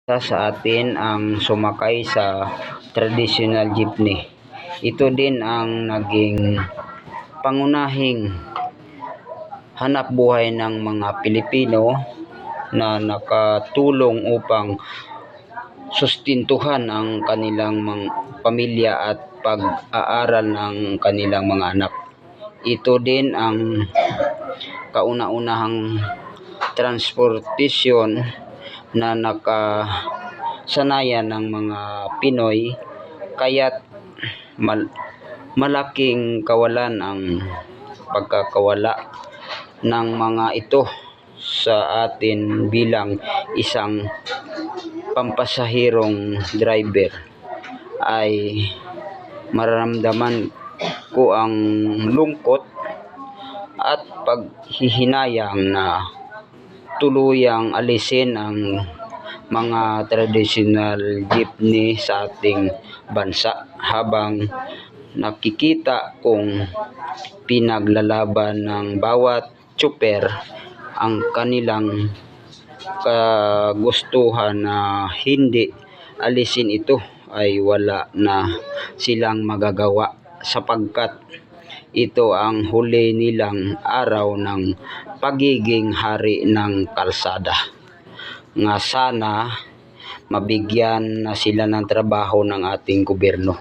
Sa atin ang sumakay sa traditional jeepney. Ito din ang naging pangunahing hanap buhay ng mga Pilipino na nakatulong upang sustintuhan ang kanilang mga pamilya at pag-aaral ng kanilang mga anak. Ito din ang kauna-unahang transportasyon na nakasanayan ng mga Pinoy, kaya't malaking kawalan ang pagkakawala ng mga ito sa atin bilang isang pampasahirong driver. Ay mararamdaman ko ang lungkot at paghihinayang na tuluyang alisin ang mga traditional jeepney sa ating bansa, habang nakikita kong pinaglalaban ng bawat tsuper ang kanilang kagustuhan na hindi alisin ito, ay wala na silang magagawa sapagkat ito ang huli nilang araw ng pagiging hari ng kalsada, nga sana mabigyan na sila ng trabaho ng ating gobyerno.